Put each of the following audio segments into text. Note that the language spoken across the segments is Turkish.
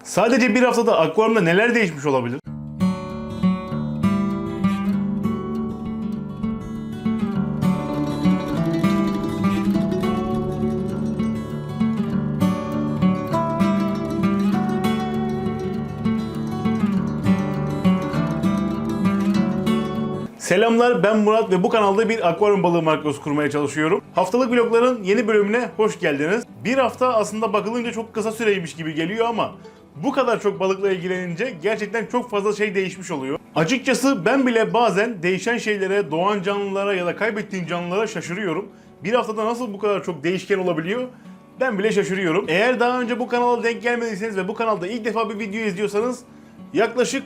Sadece bir haftada akvaryumda neler değişmiş olabilir? Selamlar, ben Murat ve bu kanalda bir akvaryum balığı markası kurmaya çalışıyorum. Haftalık vlogların yeni bölümüne hoş geldiniz. Bir hafta aslında bakılınca çok kısa süreymiş gibi geliyor ama bu kadar çok balıkla ilgilenince gerçekten çok fazla şey değişmiş oluyor. Açıkçası ben bile bazen değişen şeylere, doğan canlılara ya da kaybettiğim canlılara şaşırıyorum. Bir haftada nasıl bu kadar çok değişken olabiliyor? Ben bile şaşırıyorum. Eğer daha önce bu kanala denk gelmediyseniz ve bu kanalda ilk defa bir video izliyorsanız yaklaşık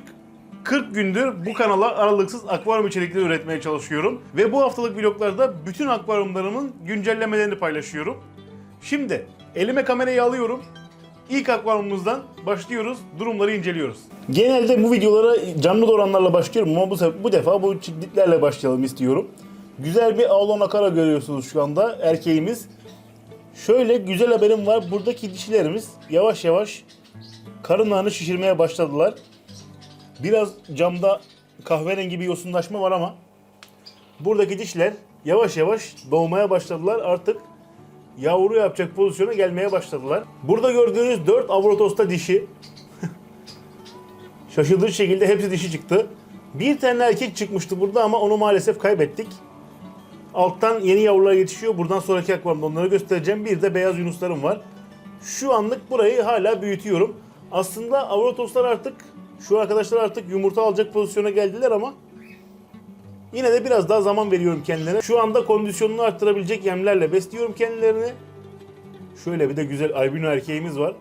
40 gündür bu kanala aralıksız akvaryum içerikleri üretmeye çalışıyorum. Ve bu haftalık vloglarda bütün akvaryumlarımın güncellemelerini paylaşıyorum. Şimdi elime kamerayı alıyorum. İlk akvaryumumuzdan başlıyoruz, durumları inceliyoruz. Genelde bu videolara canlı doğuranlarla başlıyorum ama bu defa bu çiftliklerle başlayalım istiyorum. Güzel bir Aulon Akara görüyorsunuz şu anda, erkeğimiz. Şöyle güzel haberim var, buradaki dişilerimiz yavaş yavaş karınlarını şişirmeye başladılar. Biraz camda kahverengi bir yosunlaşma var ama buradaki dişler yavaş yavaş doğmaya başladılar. Artık yavru yapacak pozisyona gelmeye başladılar. Burada gördüğünüz 4 Avrotos'ta dişi. Şaşırtıcı şekilde hepsi dişi çıktı. Bir tane erkek çıkmıştı burada ama onu maalesef kaybettik. Alttan yeni yavrular yetişiyor. Buradan sonraki akvaryumda onları göstereceğim. Bir de beyaz yunuslarım var. Şu anlık burayı hala büyütüyorum. Aslında Avrotoslar artık, şu arkadaşlar artık yumurta alacak pozisyona geldiler ama yine de biraz daha zaman veriyorum kendilerine. Şu anda kondisyonunu arttırabilecek yemlerle besliyorum kendilerini. Şöyle bir de güzel albino erkeğimiz var.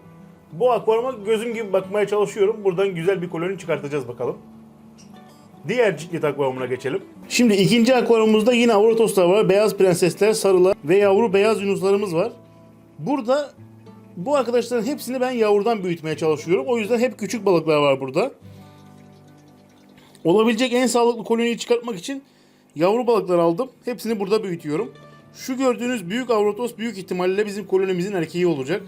Bu akvaryuma gözüm gibi bakmaya çalışıyorum. Buradan güzel bir koloni çıkartacağız bakalım. Diğer ciklet akvaryumuna geçelim. Şimdi ikinci akvaryumumuzda yine Avrotoslar var. Beyaz prensesler, sarılar ve yavru beyaz yunuslarımız var. Burada bu arkadaşların hepsini ben yavrudan büyütmeye çalışıyorum. O yüzden hep küçük balıklar var burada. Olabilecek en sağlıklı koloniyi çıkartmak için yavru balıklar aldım. Hepsini burada büyütüyorum. Şu gördüğünüz büyük Avrotos büyük ihtimalle bizim kolonimizin erkeği olacak.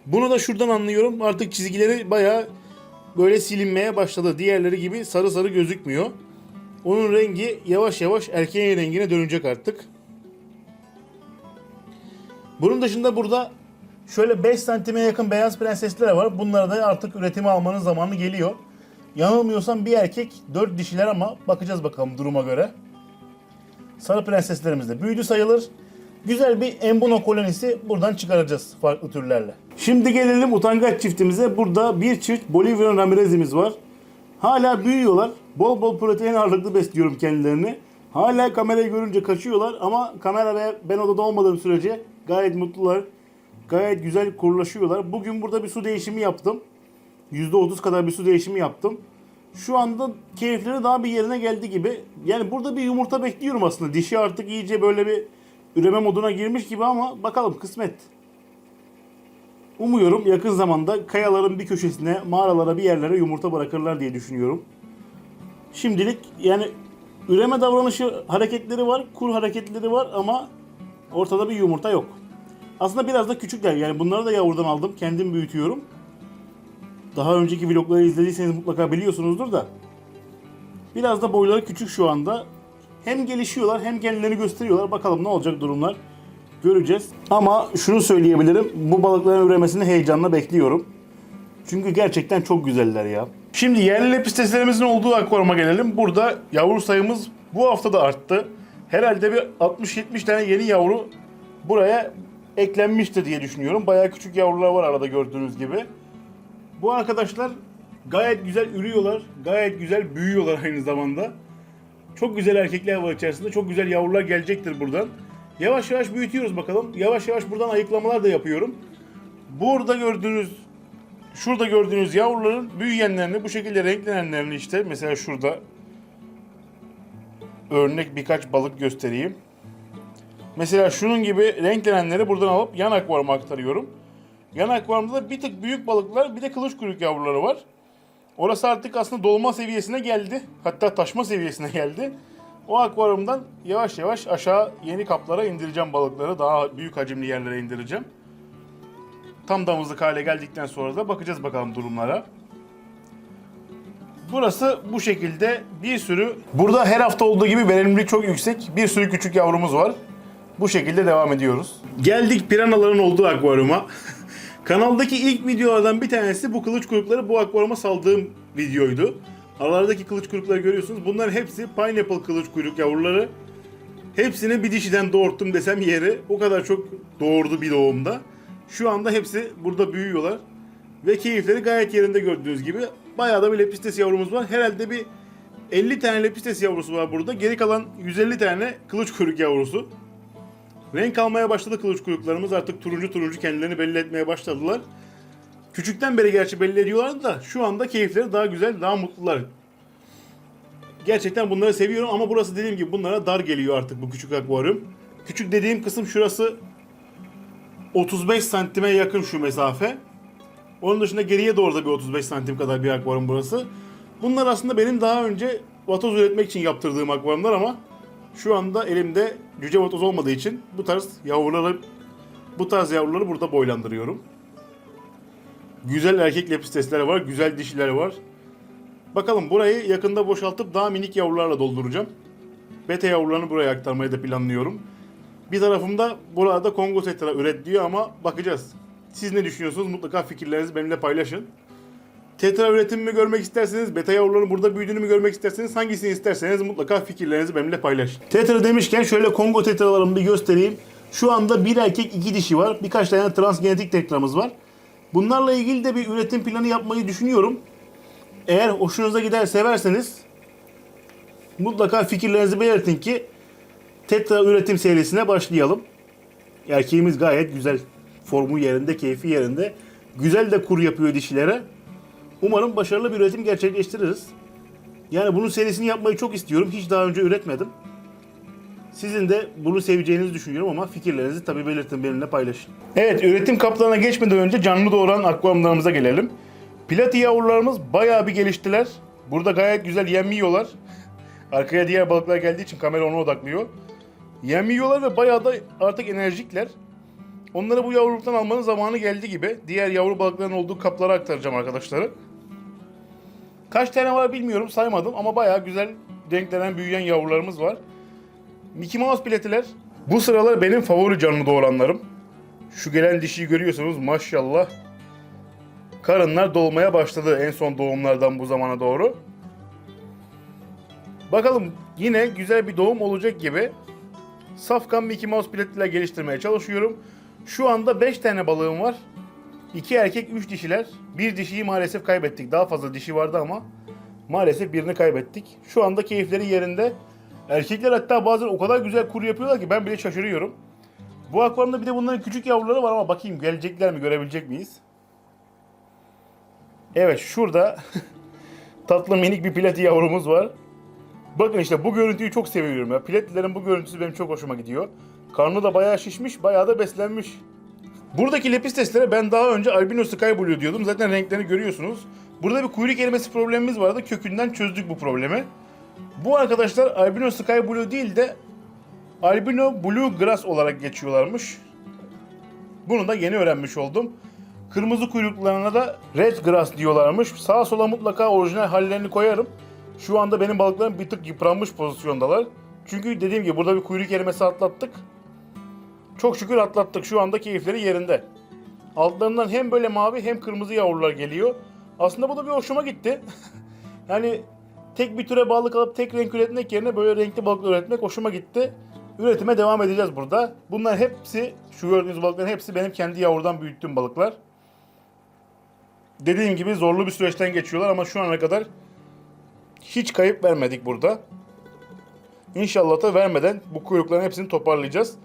Bunu da şuradan anlıyorum. Artık çizgileri bayağı böyle silinmeye başladı. Diğerleri gibi sarı sarı gözükmüyor. Onun rengi yavaş yavaş erkeğin rengine dönecek artık. Bunun dışında burada şöyle 5 santime yakın beyaz prensesler var. Bunlara da artık üretime almanın zamanı geliyor. Yanılmıyorsam bir erkek 4 dişiler ama bakacağız bakalım duruma göre. Sarı prenseslerimiz de büyüdü sayılır. Güzel bir embuno kolonisi buradan çıkaracağız farklı türlerle. Şimdi gelelim utangaç çiftimize. Burada bir çift Bolivian Ramirez'imiz var. Hala büyüyorlar. Bol bol protein ağırlıklı besliyorum kendilerini. Hala kamerayı görünce kaçıyorlar ama kamera ve ben odada olmadığım sürece gayet mutlular. Gayet güzel kurulaşıyorlar. Bugün burada bir su değişimi yaptım. %30 kadar bir su değişimi yaptım. Şu anda keyifleri daha bir yerine geldi gibi. Yani burada bir yumurta bekliyorum aslında. Dişi artık iyice böyle bir üreme moduna girmiş gibi ama bakalım kısmet. Umuyorum yakın zamanda kayaların bir köşesine, mağaralara bir yerlere yumurta bırakırlar diye düşünüyorum. Şimdilik yani üreme davranışı hareketleri var, kur hareketleri var ama ortada bir yumurta yok. Aslında biraz da küçükler, yani bunları da yavrudan aldım, kendim büyütüyorum. Daha önceki vlogları izlediyseniz mutlaka biliyorsunuzdur da. Biraz da boyları küçük şu anda. Hem gelişiyorlar hem kendilerini gösteriyorlar. Bakalım ne olacak durumlar. Göreceğiz. Ama şunu söyleyebilirim. Bu balıkların üremesini heyecanla bekliyorum. Çünkü gerçekten çok güzeller ya. Şimdi yerli lepisteslerimizin olduğu akvaryuma gelelim. Burada yavru sayımız bu hafta da arttı. Herhalde bir 60-70 tane yeni yavru buraya eklenmiştir diye düşünüyorum. Bayağı küçük yavrular var arada gördüğünüz gibi. Bu arkadaşlar gayet güzel ürüyorlar. Gayet güzel büyüyorlar aynı zamanda. Çok güzel erkekler var içerisinde. Çok güzel yavrular gelecektir buradan. Yavaş yavaş büyütüyoruz bakalım. Yavaş yavaş buradan ayıklamalar da yapıyorum. Şurada gördüğünüz yavruların büyüyenlerini, bu şekilde renklenenlerini işte mesela şurada örnek birkaç balık göstereyim. Mesela şunun gibi renklenenleri buradan alıp yan akvaryuma aktarıyorum. Yan akvaryumda da bir tık büyük balıklar, bir de kılıç kuyruk yavruları var. Orası artık aslında dolma seviyesine geldi. Hatta taşma seviyesine geldi. O akvaryumdan yavaş yavaş aşağı yeni kaplara indireceğim balıkları. Daha büyük hacimli yerlere indireceğim. tam damızlık hale geldikten sonra da bakacağız bakalım durumlara. Burası bu şekilde bir sürü, burada her hafta olduğu gibi verimlilik çok yüksek, bir sürü küçük yavrumuz var. Bu şekilde devam ediyoruz. Geldik piranaların olduğu akvaryuma. Kanaldaki ilk videolardan bir tanesi bu kılıç kuyrukları bu akvaryuma saldığım videoydu. Aralardaki kılıç kuyrukları görüyorsunuz. Bunların hepsi pineapple kılıç kuyruk yavruları. Hepsini bir dişiden doğurttum desem yeri. O kadar çok doğurdu bir doğumda. Şu anda hepsi burada büyüyorlar. Ve keyifleri gayet yerinde gördüğünüz gibi. Bayağı da bir lepistes yavrumuz var. Herhalde bir 50 tane lepistes yavrusu var burada. Geri kalan 150 tane kılıç kuyruk yavrusu. Renk almaya başladı kılıç kuyruklarımız. Artık turuncu turuncu kendilerini belli etmeye başladılar. Küçükten beri gerçi belli ediyorlardı da şu anda keyifleri daha güzel, daha mutlular. Gerçekten bunları seviyorum ama burası dediğim gibi bunlara dar geliyor artık bu küçük akvaryum. Küçük dediğim kısım şurası 35 santime yakın şu mesafe. Onun dışında geriye doğru da bir 35 santim kadar bir akvaryum burası. Bunlar aslında benim daha önce vatoz üretmek için yaptırdığım akvaryumlar ama şu anda elimde cüce vatoz olmadığı için bu tarz yavruları burada boylandırıyorum. Güzel erkek lepistesler var, güzel dişiler var. Bakalım burayı yakında boşaltıp daha minik yavrularla dolduracağım. Beta yavrularını buraya aktarmayı da planlıyorum. Bir tarafımda burada Kongo tetra üret diyor ama bakacağız. Siz ne düşünüyorsunuz? Mutlaka fikirlerinizi benimle paylaşın. Tetra üretimimi görmek isterseniz, beta yavrularının burada büyüdüğünü mü görmek isterseniz, hangisini isterseniz mutlaka fikirlerinizi benimle paylaşın. Tetra demişken şöyle Kongo tetralarımı bir göstereyim. Şu anda bir erkek iki dişi var. Birkaç tane transgenetik tetramız var. Bunlarla ilgili de bir üretim planı yapmayı düşünüyorum. Eğer hoşunuza gider, severseniz mutlaka fikirlerinizi belirtin ki tetra üretim serisine başlayalım. Erkeğimiz gayet güzel. Formu yerinde, keyfi yerinde. Güzel de kur yapıyor dişilere. Umarım başarılı bir üretim gerçekleştiririz. Yani bunun serisini yapmayı çok istiyorum. Hiç daha önce üretmedim. Sizin de bunu seveceğinizi düşünüyorum ama fikirlerinizi tabii belirtin, benimle paylaşın. Evet, üretim kaplarına geçmeden önce canlı doğuran akvaryumlarımıza gelelim. Plati yavrularımız bayağı bir geliştiler. Burada gayet güzel yem yiyorlar. Arkaya diğer balıklar geldiği için kamera ona odaklıyor. Yem yiyorlar ve bayağı da artık enerjikler. Onları bu yavruluktan almanın zamanı geldi gibi. Diğer yavru balıkların olduğu kaplara aktaracağım arkadaşları. Kaç tane var bilmiyorum, saymadım ama bayağı güzel renklenen büyüyen yavrularımız var. Mickey Mouse platiler. Bu sıralar benim favori canlı doğuranlarım. Şu gelen dişiyi görüyorsunuz maşallah. Karınlar dolmaya başladı en son doğumlardan bu zamana doğru. Bakalım yine güzel bir doğum olacak gibi. Safkan Mickey Mouse platiler geliştirmeye çalışıyorum. Şu anda 5 tane balığım var. 2 erkek 3 dişiler. Bir dişiyi maalesef kaybettik. Daha fazla dişi vardı ama maalesef birini kaybettik. Şu anda keyifleri yerinde. Erkekler hatta bazen o kadar güzel kur yapıyorlar ki ben bile şaşırıyorum. Bu akvaryumda bir de bunların küçük yavruları var ama bakayım gelecekler mi, görebilecek miyiz? Evet, şurada tatlı minik bir plati yavrumuz var. Bakın işte bu görüntüyü çok seviyorum ya. Platilerin bu görüntüsü benim çok hoşuma gidiyor. Karnı da bayağı şişmiş, bayağı da beslenmiş. Buradaki lepisteslere ben daha önce albino sky blue diyordum. Zaten renklerini görüyorsunuz. Burada bir kuyruk erimesi problemimiz vardı. Kökünden çözdük bu problemi. Bu arkadaşlar albino sky blue değil de albino blue grass olarak geçiyorlarmış. Bunu da yeni öğrenmiş oldum. Kırmızı kuyruklarına da red grass diyorlarmış. Sağa sola mutlaka orijinal hallerini koyarım. Şu anda benim balıklarım bir tık yıpranmış pozisyondalar. Çünkü dediğim gibi burada bir kuyruk erimesi atlattık. Çok şükür atlattık. Şu anda keyifleri yerinde. Altlarından hem böyle mavi hem kırmızı yavrular geliyor. Aslında bu da bir hoşuma gitti. Yani tek bir türe balık alıp tek renk üretmek yerine böyle renkli balıklar üretmek hoşuma gitti. Üretime devam edeceğiz burada. Bunlar hepsi, şu gördüğünüz balıkların hepsi benim kendi yavrudan büyüttüğüm balıklar. Dediğim gibi zorlu bir süreçten geçiyorlar ama şu ana kadar hiç kayıp vermedik burada. İnşallah da vermeden bu kuyrukların hepsini toparlayacağız.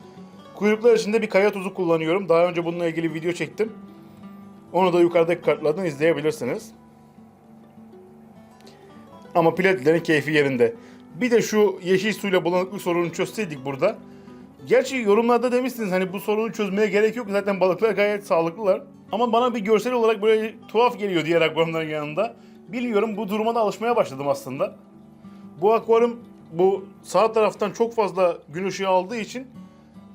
Kuyruklar için de bir kaya tuzu kullanıyorum. Daha önce bununla ilgili video çektim. Onu da yukarıdaki kartlardan izleyebilirsiniz. Ama platilerin keyfi yerinde. Bir de şu yeşil suyla bulanıklık sorununu çözseydik burada. Gerçi yorumlarda demişsiniz hani bu sorunu çözmeye gerek yok. Zaten balıklar gayet sağlıklılar. Ama bana bir görsel olarak böyle tuhaf geliyor diğer akvaryumların yanında. Bilmiyorum, bu duruma da alışmaya başladım aslında. Bu akvaryum bu sağ taraftan çok fazla gün ışığı aldığı için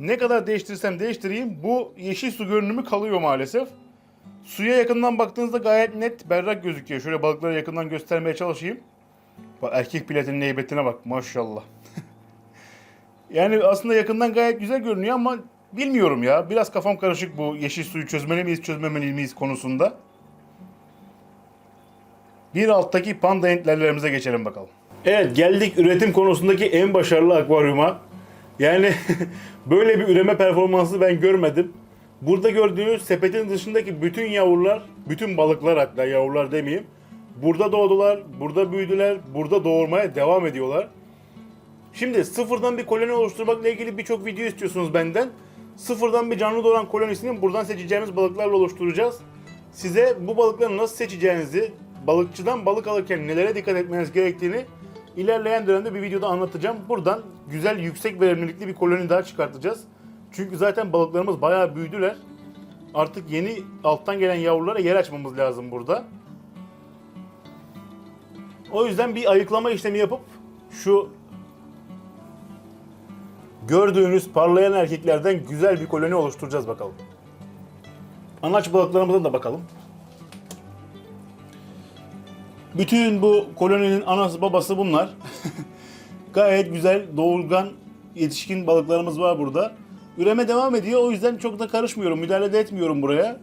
ne kadar değiştirirsem değiştireyim bu yeşil su görünümü kalıyor maalesef. Suya yakından baktığınızda gayet net, berrak gözüküyor. Şöyle balıkları yakından göstermeye çalışayım. Bak erkek pilatinin heybetine bak maşallah. Yani aslında yakından gayet güzel görünüyor ama bilmiyorum ya. Biraz kafam karışık bu yeşil suyu çözmeli miyiz, çözmemeli miyiz konusunda. Bir alttaki panda entlerlerimize geçelim bakalım. Evet, geldik üretim konusundaki en başarılı akvaryuma. Yani böyle bir üreme performansı ben görmedim. Burada gördüğünüz sepetin dışındaki bütün yavrular, bütün balıklar, hatta yavrular demeyeyim, burada doğdular, burada büyüdüler, burada doğurmaya devam ediyorlar. Şimdi sıfırdan bir koloni oluşturmakla ilgili birçok video istiyorsunuz benden. Sıfırdan bir canlı doğuran kolonisini buradan seçeceğimiz balıklarla oluşturacağız. Size bu balıkları nasıl seçeceğinizi, balıkçıdan balık alırken nelere dikkat etmeniz gerektiğini ilerleyen dönemde bir videoda anlatacağım. Buradan güzel, yüksek verimlilikli bir koloni daha çıkartacağız. Çünkü zaten balıklarımız bayağı büyüdüler. Artık yeni alttan gelen yavrulara yer açmamız lazım burada. O yüzden bir ayıklama işlemi yapıp şu gördüğünüz parlayan erkeklerden güzel bir koloni oluşturacağız bakalım. Anaç balıklarımıza da bakalım. Bütün bu koloninin anası babası bunlar. Gayet güzel, doğurgan, yetişkin balıklarımız var burada. Üreme devam ediyor, o yüzden çok da karışmıyorum, müdahale de etmiyorum buraya.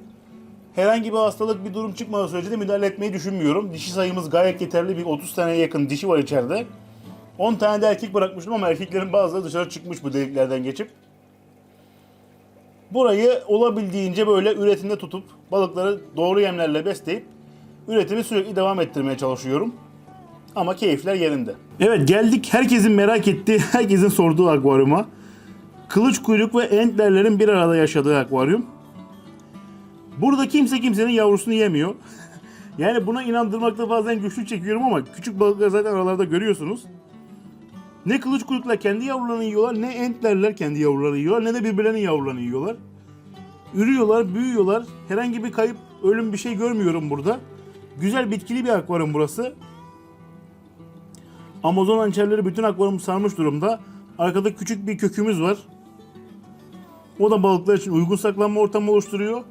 Herhangi bir hastalık, bir durum çıkmadığı sürece de müdahale etmeyi düşünmüyorum. Dişi sayımız gayet yeterli, bir 30 taneye yakın dişi var içeride. 10 tane de erkek bırakmıştım ama erkeklerin bazıları dışarı çıkmış bu deliklerden geçip. Burayı olabildiğince böyle üretimde tutup balıkları doğru yemlerle besleyip üretimi sürekli devam ettirmeye çalışıyorum. Ama keyifler yerinde. Evet, geldik herkesin merak ettiği, herkesin sorduğu akvaryuma. Kılıç kuyruk ve entlerlerin bir arada yaşadığı akvaryum. Burada kimse kimsenin yavrusunu yemiyor. Yani buna inandırmakta bazen güçlük çekiyorum ama küçük balıkları zaten aralarda görüyorsunuz. Ne kılıç kuyruklar kendi yavrularını yiyorlar, ne entlerler kendi yavrularını yiyorlar, ne de birbirlerinin yavrularını yiyorlar. Ürüyorlar, büyüyorlar. Herhangi bir kayıp, ölüm bir şey görmüyorum burada. Güzel bitkili bir akvaryum burası. Amazon hançerleri bütün akvaryumu sarmış durumda. Arkada küçük bir kökümüz var. O da balıklar için uygun saklanma ortamı oluşturuyor.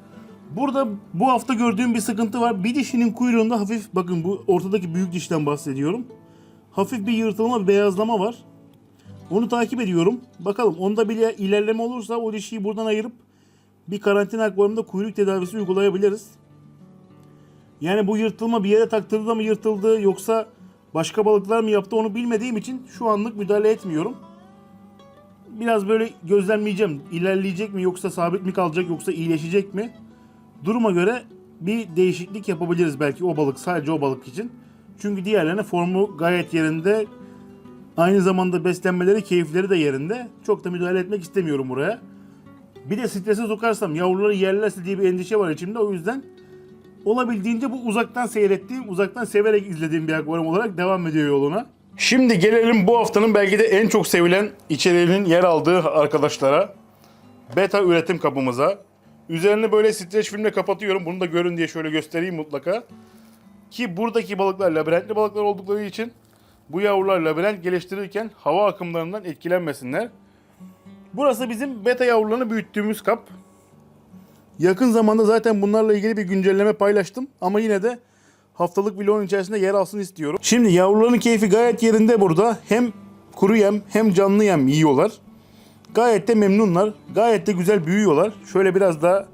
Burada bu hafta gördüğüm bir sıkıntı var. Bir dişinin kuyruğunda hafif, bakın bu ortadaki büyük dişten bahsediyorum. Hafif bir yırtılma, bir beyazlama var. Onu takip ediyorum. Bakalım onda bir ilerleme olursa o dişiyi buradan ayırıp bir karantina akvaryumda kuyruk tedavisi uygulayabiliriz. Yani bu yırtılma bir yere taktığında mı yırtıldı yoksa başka balıklar mı yaptı onu bilmediğim için şu anlık müdahale etmiyorum. Biraz böyle gözlemleyeceğim. İlerleyecek mi yoksa sabit mi kalacak yoksa iyileşecek mi? Duruma göre bir değişiklik yapabiliriz belki o balık, sadece o balık için. Çünkü diğerlerine formu gayet yerinde. Aynı zamanda beslenmeleri, keyifleri de yerinde. Çok da müdahale etmek istemiyorum buraya. Bir de strese sokarsam yavruları yerlerse diye bir endişe var içimde. O yüzden olabildiğince bu uzaktan seyrettiğim, uzaktan severek izlediğim bir akvaryum olarak devam ediyor yoluna. Şimdi gelelim bu haftanın belki de en çok sevilen içeriğinin yer aldığı arkadaşlara. Beta üretim kabımıza. Üzerini böyle streç filmle kapatıyorum. Bunu da görün diye şöyle göstereyim mutlaka. Ki buradaki balıklar labirentli balıklar oldukları için bu yavrular labirent geliştirirken hava akımlarından etkilenmesinler. Burası bizim beta yavrularını büyüttüğümüz kap. Yakın zamanda zaten bunlarla ilgili bir güncelleme paylaştım. Ama yine de haftalık vlogun içerisinde yer alsın istiyorum. Şimdi yavruların keyfi gayet yerinde burada. Hem kuru yem hem canlı yem yiyorlar. Gayet de memnunlar. Gayet de güzel büyüyorlar. Şöyle biraz daha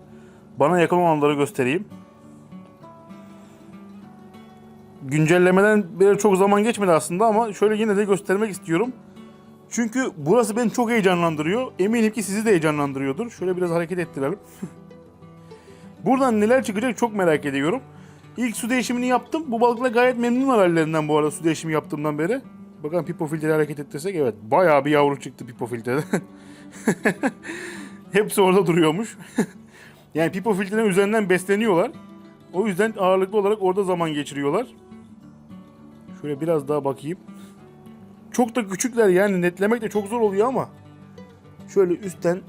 bana yakın olanları göstereyim. Güncellemeden beri çok zaman geçmedi aslında ama şöyle yine de göstermek istiyorum. Çünkü burası beni çok heyecanlandırıyor. Eminim ki sizi de heyecanlandırıyordur. Şöyle biraz hareket ettirelim. Buradan neler çıkacak çok merak ediyorum. İlk su değişimini yaptım. Bu balıklar gayet memnunlar hallerinden bu arada su değişimi yaptığımdan beri. Bakın pipo filtreyi hareket ettirsek evet bayağı bir yavru çıktı pipo filtreden. Hepsi orada duruyormuş. Yani pipo filtrenin üzerinden besleniyorlar. O yüzden ağırlıklı olarak orada zaman geçiriyorlar. Şöyle biraz daha bakayım. Çok da küçükler yani netlemek de çok zor oluyor ama şöyle üstten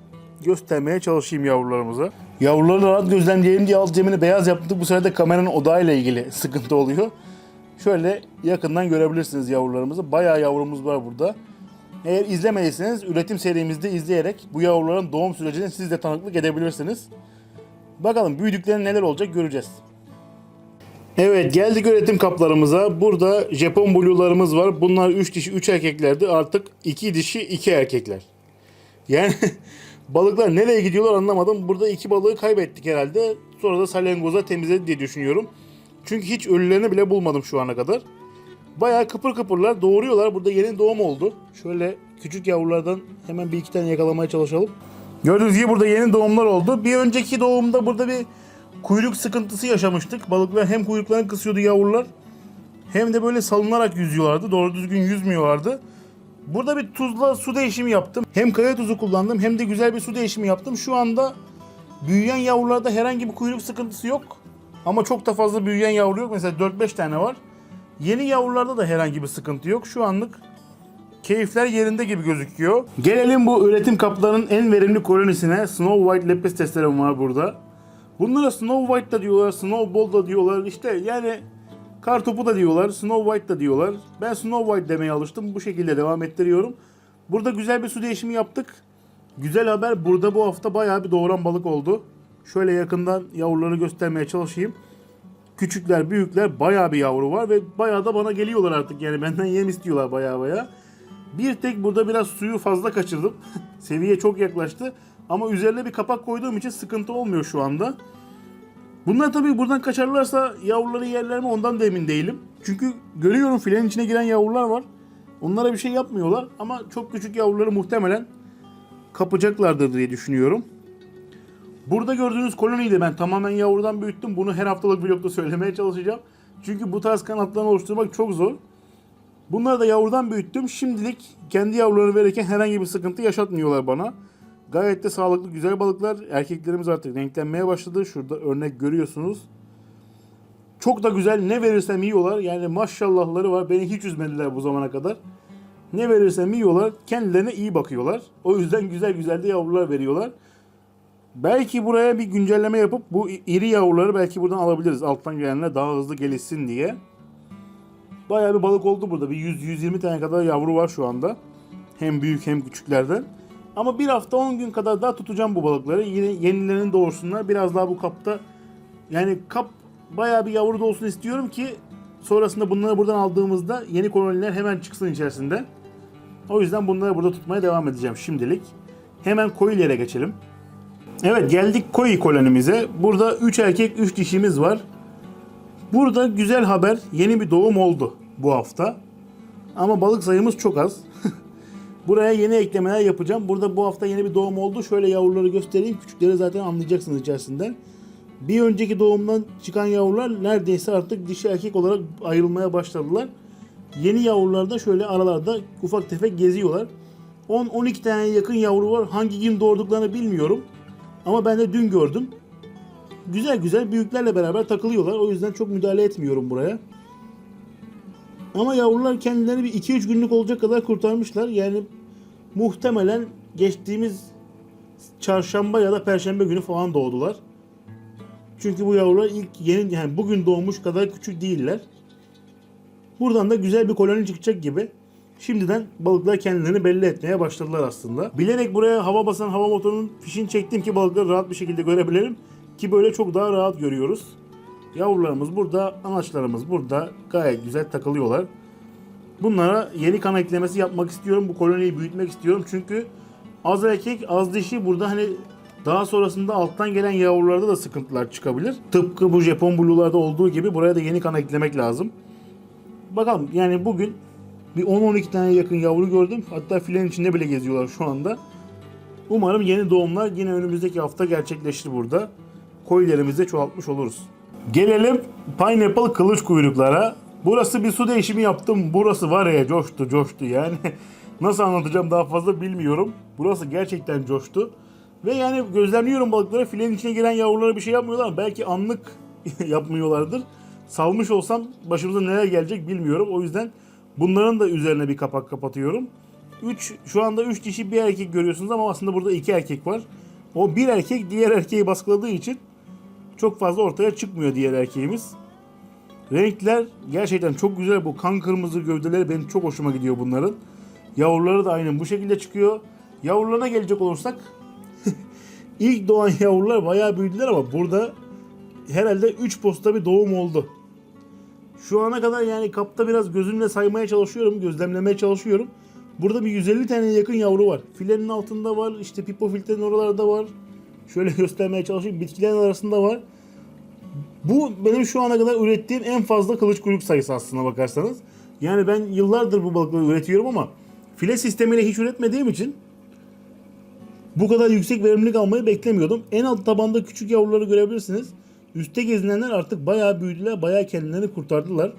göstermeye çalışayım yavrularımıza. Yavruları rahat gözlemleyelim diye alt zemini beyaz yaptık. Bu sefer de kameranın odağıyla ilgili sıkıntı oluyor. Şöyle yakından görebilirsiniz yavrularımızı. Bayağı yavrumuz var burada. Eğer izlemediyseniz üretim serimizde izleyerek bu yavruların doğum sürecini siz de tanıklık edebilirsiniz. Bakalım büyüdüklerinde neler olacak göreceğiz. Evet, geldik üretim kaplarımıza. Burada Japon blue'larımız var. Bunlar 3 dişi 3 erkeklerdi. Artık 2 dişi 2 erkekler. Yani balıklar nereye gidiyorlar anlamadım. Burada 2 balığı kaybettik herhalde. Sonra da salyangoza temizledi diye düşünüyorum. Çünkü hiç ölülerini bile bulmadım şu ana kadar. Bayağı kıpır kıpırlar doğuruyorlar. Burada yeni doğum oldu. Şöyle küçük yavrulardan hemen bir iki tane yakalamaya çalışalım. Gördüğünüz gibi burada yeni doğumlar oldu. Bir önceki doğumda burada bir kuyruk sıkıntısı yaşamıştık. Balıklar hem kuyruklarını kısıyordu yavrular, hem de böyle salınarak yüzüyorlardı. Doğru düzgün yüzmüyorlardı. Burada bir tuzla su değişimi yaptım. Hem kaya tuzu kullandım hem de güzel bir su değişimi yaptım. Şu anda büyüyen yavrularda herhangi bir kuyruk sıkıntısı yok. Ama çok da fazla büyüyen yavru yok. Mesela 4-5 tane var. Yeni yavrularda da herhangi bir sıkıntı yok. Şu anlık keyifler yerinde gibi gözüküyor. Gelelim bu üretim kaplarının en verimli kolonisine. Snow White lepes testlerim var burada. Bunlara Snow White da diyorlar, Snow Ball da diyorlar. İşte yani kartopu da diyorlar, Snow White da diyorlar. Ben Snow White demeye alıştım. Bu şekilde devam ettiriyorum. Burada güzel bir su değişimi yaptık. Güzel haber, burada bu hafta bayağı bir doğuran balık oldu. Şöyle yakından yavruları göstermeye çalışayım. Küçükler, büyükler bayağı bir yavru var ve bayağı da bana geliyorlar artık. Yani benden yem istiyorlar bayağı. Bir tek burada biraz suyu fazla kaçırdım. Seviye çok yaklaştı. Ama üzerine bir kapak koyduğum için sıkıntı olmuyor şu anda. Bunlar tabii buradan kaçarlarsa yavruları yerler mi ondan da emin değilim. Çünkü görüyorum filenin içine giren yavrular var. Onlara bir şey yapmıyorlar ama çok küçük yavruları muhtemelen kapacaklardır diye düşünüyorum. Burada gördüğünüz koloniyi de ben tamamen yavrudan büyüttüm. Bunu her haftalık vlogda söylemeye çalışacağım. Çünkü bu tarz kanatlarını oluşturmak çok zor. Bunları da yavrudan büyüttüm. Şimdilik kendi yavrularını verirken herhangi bir sıkıntı yaşatmıyorlar bana. Gayet de sağlıklı, güzel balıklar. Erkeklerimiz artık renklenmeye başladı. Şurada örnek görüyorsunuz. Çok da güzel. Ne verirsem yiyorlar. Yani maşallahları var. Beni hiç üzmediler bu zamana kadar. Ne verirsem yiyorlar. Kendilerine iyi bakıyorlar. O yüzden güzel güzel de yavrular veriyorlar. Belki buraya bir güncelleme yapıp bu iri yavruları belki buradan alabiliriz. Alttan gelenler daha hızlı gelişsin diye. Bayağı bir balık oldu burada. Bir 100-120 tane kadar yavru var şu anda. Hem büyük hem küçüklerden. Ama bir hafta 10 gün kadar daha tutacağım bu balıkları. Yine yenilerini doğursunlar. Biraz daha bu kapta, yani kap bayağı bir yavru da olsun istiyorum ki sonrasında bunları buradan aldığımızda yeni koloniler hemen çıksın içerisinden. O yüzden bunları burada tutmaya devam edeceğim şimdilik. Hemen koyilere geçelim. Evet, geldik koyu kolonimize. Burada 3 erkek 3 dişimiz var. Burada güzel haber, yeni bir doğum oldu bu hafta. Ama balık sayımız çok az. Buraya yeni eklemeler yapacağım. Burada bu hafta yeni bir doğum oldu. Şöyle yavruları göstereyim. Küçükleri zaten anlayacaksınız içerisinden. Bir önceki doğumdan çıkan yavrular neredeyse artık dişi erkek olarak ayrılmaya başladılar. Yeni yavrular da şöyle aralarda ufak tefek geziyorlar. 10-12 tane yakın yavru var. Hangi gün doğurduklarını bilmiyorum. Ama ben de dün gördüm. Güzel güzel büyüklerle beraber takılıyorlar. O yüzden çok müdahale etmiyorum buraya. Ama yavrular kendilerini bir 2-3 günlük olacak kadar kurtarmışlar. Yani muhtemelen geçtiğimiz çarşamba ya da perşembe günü falan doğdular. Çünkü bu yavrular yani bugün doğmuş kadar küçük değiller. Buradan da güzel bir koloni çıkacak gibi. Şimdiden balıklar kendilerini belli etmeye başladılar aslında. Bilerek buraya hava basan hava motorunun fişini çektim ki balıkları rahat bir şekilde görebilelim. Ki böyle çok daha rahat görüyoruz. Yavrularımız burada, anaçlarımız burada. Gayet güzel takılıyorlar. Bunlara yeni kan eklemesi yapmak istiyorum. Bu koloniyi büyütmek istiyorum. Çünkü az erkek, az dişi burada hani daha sonrasında alttan gelen yavrularda da sıkıntılar çıkabilir. Tıpkı bu Japon blue'larda olduğu gibi buraya da yeni kan eklemek lazım. Bakalım, yani bugün bir 10-12 tane yakın yavru gördüm. Hatta filenin içinde bile geziyorlar şu anda. Umarım yeni doğumlar yine önümüzdeki hafta gerçekleşir burada. Koyularımızı çoğaltmış oluruz. Gelelim pineapple kılıç kuyruklara. Burası bir su değişimi yaptım. Burası var ya coştu yani. Nasıl anlatacağım daha fazla bilmiyorum. Burası gerçekten coştu. Ve yani gözlemliyorum balıkları, filenin içine giren yavrulara bir şey yapmıyorlar. Belki anlık yapmıyorlardır. Salmış olsam başımıza neler gelecek bilmiyorum. O yüzden bunların da üzerine bir kapak kapatıyorum. Şu anda 3 dişi bir erkek görüyorsunuz ama aslında burada 2 erkek var. O bir erkek diğer erkeği baskıladığı için çok fazla ortaya çıkmıyor diğer erkeğimiz. Renkler gerçekten çok güzel. Bu kan kırmızı gövdeleri benim çok hoşuma gidiyor bunların. Yavruları da aynen bu şekilde çıkıyor. Yavrularına gelecek olursak İlk doğan yavrular bayağı büyüdüler ama burada herhalde 3 posta bir doğum oldu. Şu ana kadar yani kapta biraz gözümle saymaya çalışıyorum, gözlemlemeye çalışıyorum. Burada bir 150 tane yakın yavru var. Filenin altında var, işte pipo filtrenin oralarda var. Şöyle göstermeye çalışayım, bitkilerin arasında var. Bu benim şu ana kadar ürettiğim en fazla kılıç kuyruk sayısı aslına bakarsanız. Yani ben yıllardır bu balıkları üretiyorum ama file sistemiyle hiç üretmediğim için bu kadar yüksek verimlilik almayı beklemiyordum. En alt tabanda küçük yavruları görebilirsiniz. Üste gezinenler artık bayağı büyüdüler, bayağı kendilerini kurtardılar.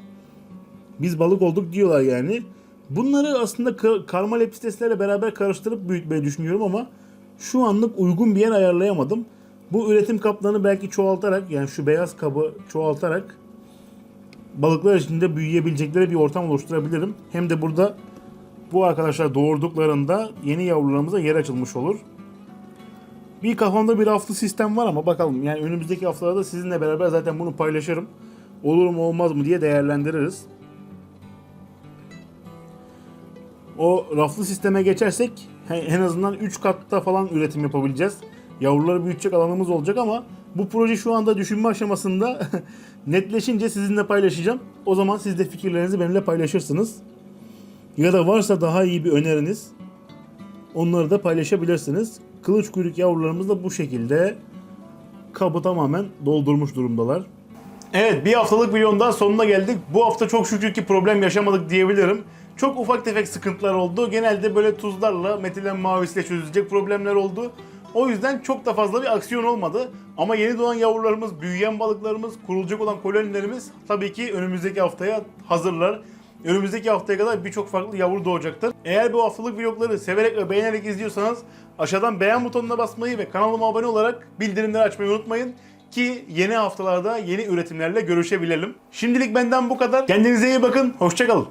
Biz balık olduk diyorlar yani. Bunları aslında karma lepisteslerle beraber karıştırıp büyütmeyi düşünüyorum ama şu anlık uygun bir yer ayarlayamadım. Bu üretim kaplarını belki çoğaltarak, yani şu beyaz kabı çoğaltarak balıklar içinde büyüyebilecekleri bir ortam oluşturabilirim. Hem de burada bu arkadaşlar doğurduklarında yeni yavrularımıza yer açılmış olur. Bir kafamda bir raflı sistem var ama bakalım, yani önümüzdeki haftalarda sizinle beraber zaten bunu paylaşırım. Olur mu olmaz mı diye değerlendiririz. O raflı sisteme geçersek en azından 3 katta falan üretim yapabileceğiz. Yavruları büyütecek alanımız olacak ama bu proje şu anda düşünme aşamasında. Netleşince sizinle paylaşacağım. O zaman siz de fikirlerinizi benimle paylaşırsınız. Ya da varsa daha iyi bir öneriniz, onları da paylaşabilirsiniz. Kılıç kuyruk yavrularımız da bu şekilde kabı tamamen doldurmuş durumdalar. Evet, bir haftalık videonun daha sonuna geldik. Bu hafta çok şükür ki problem yaşamadık diyebilirim. Çok ufak tefek sıkıntılar oldu. Genelde böyle tuzlarla, metilen mavisiyle çözülecek problemler oldu. O yüzden çok da fazla bir aksiyon olmadı. Ama yeni doğan yavrularımız, büyüyen balıklarımız, kurulacak olan kolonilerimiz tabii ki önümüzdeki haftaya hazırlar. Önümüzdeki haftaya kadar birçok farklı yavru doğacaktır. Eğer bu haftalık vlogları severek ve beğenerek izliyorsanız aşağıdan beğen butonuna basmayı ve kanalıma abone olarak bildirimleri açmayı unutmayın ki yeni haftalarda yeni üretimlerle görüşebilelim. Şimdilik benden bu kadar. Kendinize iyi bakın. Hoşça kalın.